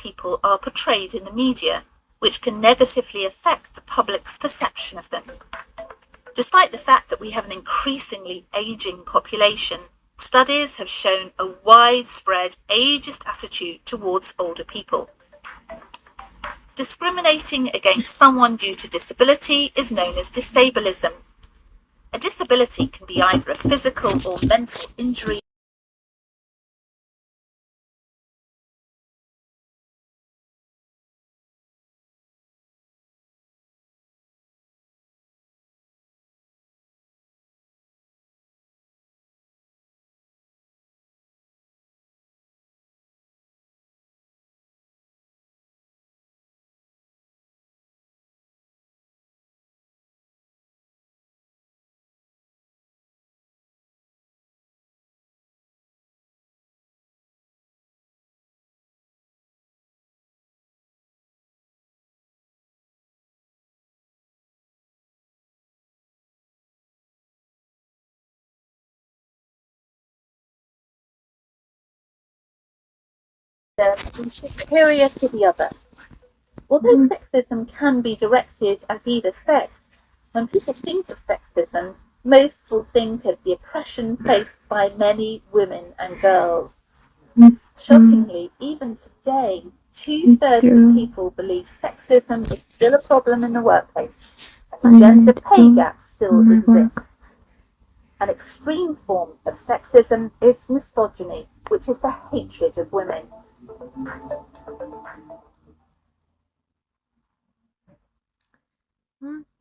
people are portrayed in the media, which can negatively affect the public's perception of them. Despite the fact that we have an increasingly aging population, studies have shown a widespread ageist attitude towards older people. Discriminating against someone due to disability is known as disableism. A disability can be either a physical or mental injury. Superior to the other. Although sexism can be directed at either sex, when people think of sexism, most will think of the oppression faced by many women and girls. Shockingly, even today, 2/3 of people believe sexism is still a problem in the workplace, and the gender pay gap still exists. An extreme form of sexism is misogyny, which is the hatred of women.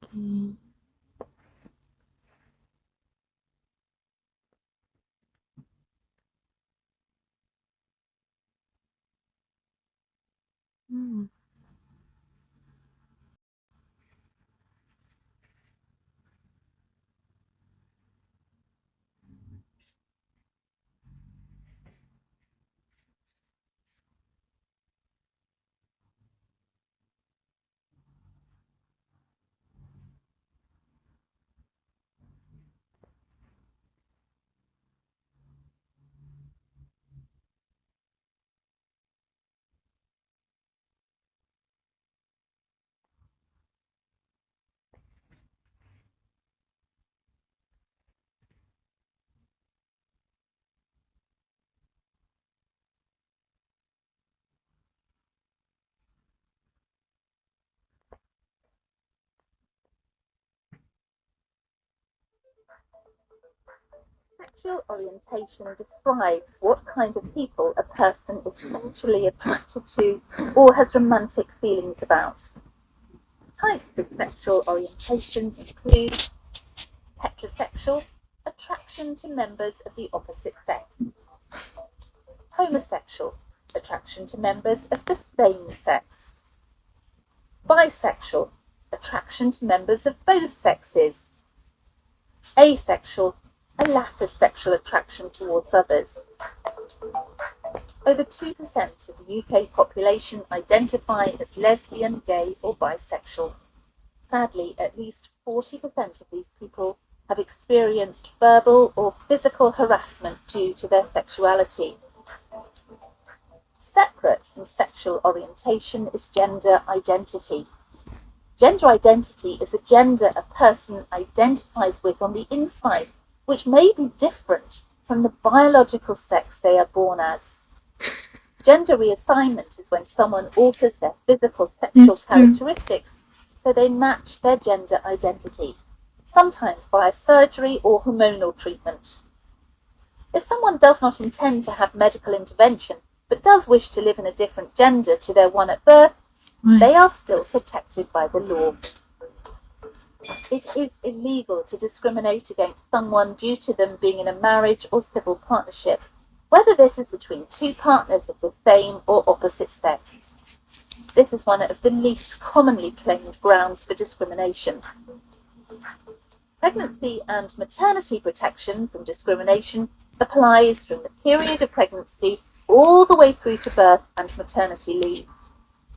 Okay. Sexual orientation describes what kind of people a person is sexually attracted to or has romantic feelings about. Types of sexual orientation include heterosexual, attraction to members of the opposite sex; homosexual, attraction to members of the same sex; bisexual, attraction to members of both sexes; asexual, a lack of sexual attraction towards others. Over 2% of the UK population identify as lesbian, gay or bisexual. Sadly, at least 40% of these people have experienced verbal or physical harassment due to their sexuality. Separate from sexual orientation is gender identity. Gender identity is a gender a person identifies with on the inside, which may be different from the biological sex they are born as. Gender reassignment is when someone alters their physical sexual characteristics so they match their gender identity, sometimes via surgery or hormonal treatment. If someone does not intend to have medical intervention, but does wish to live in a different gender to their one at birth, they are still protected by the law. It is illegal to discriminate against someone due to them being in a marriage or civil partnership, whether this is between two partners of the same or opposite sex. This is one of the least commonly claimed grounds for discrimination. Pregnancy and maternity protection from discrimination applies from the period of pregnancy all the way through to birth and maternity leave.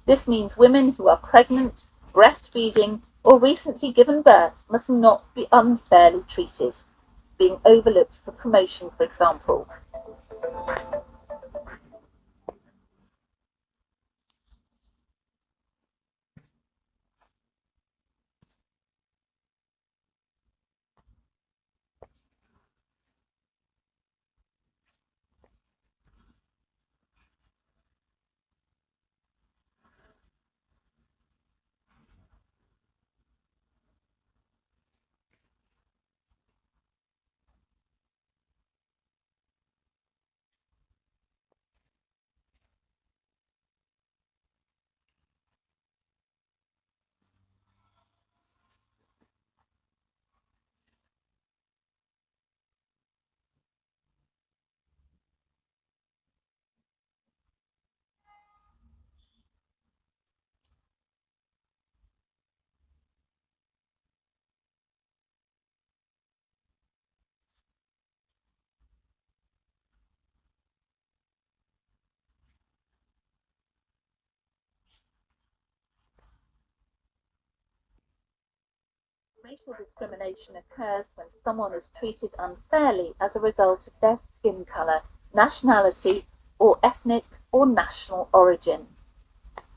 This means women who are pregnant, breastfeeding, or recently given birth must not be unfairly treated, being overlooked for promotion, for example. Racial discrimination occurs when someone is treated unfairly as a result of their skin colour, nationality, or ethnic or national origin.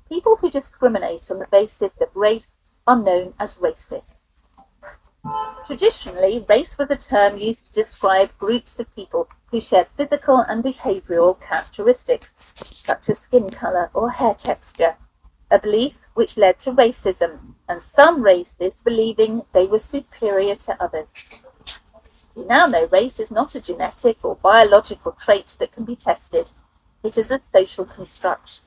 People who discriminate on the basis of race are known as racists. Traditionally, race was a term used to describe groups of people who shared physical and behavioural characteristics, such as skin colour or hair texture, a belief which led to racism, and some races believing they were superior to others. We now know race is not a genetic or biological trait that can be tested. It is a social construct.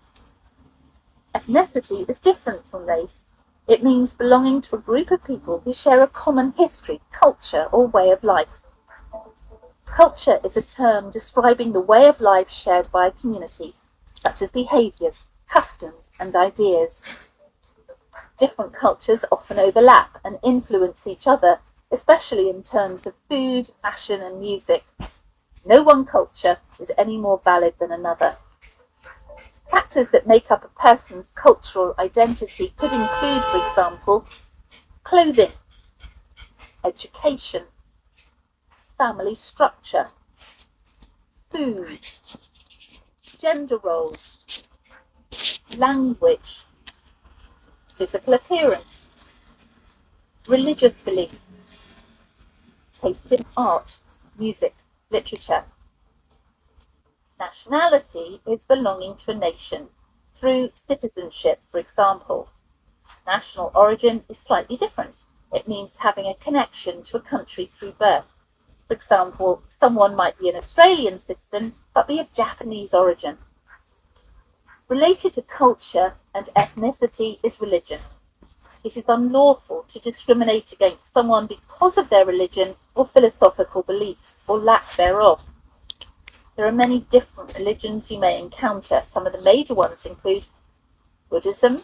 Ethnicity is different from race. It means belonging to a group of people who share a common history, culture, or way of life. Culture is a term describing the way of life shared by a community, such as behaviours, customs, and ideas. Different cultures often overlap and influence each other, especially in terms of food, fashion, and music. No one culture is any more valid than another. Factors that make up a person's cultural identity could include, for example, clothing, education, family structure, food, gender roles, language, physical appearance, religious beliefs, taste in art, music, literature. Nationality is belonging to a nation through citizenship, for example. National origin is slightly different. It means having a connection to a country through birth. For example, someone might be an Australian citizen but be of Japanese origin. Related to culture and ethnicity is religion. It is unlawful to discriminate against someone because of their religion or philosophical beliefs or lack thereof. There are many different religions you may encounter. Some of the major ones include Buddhism,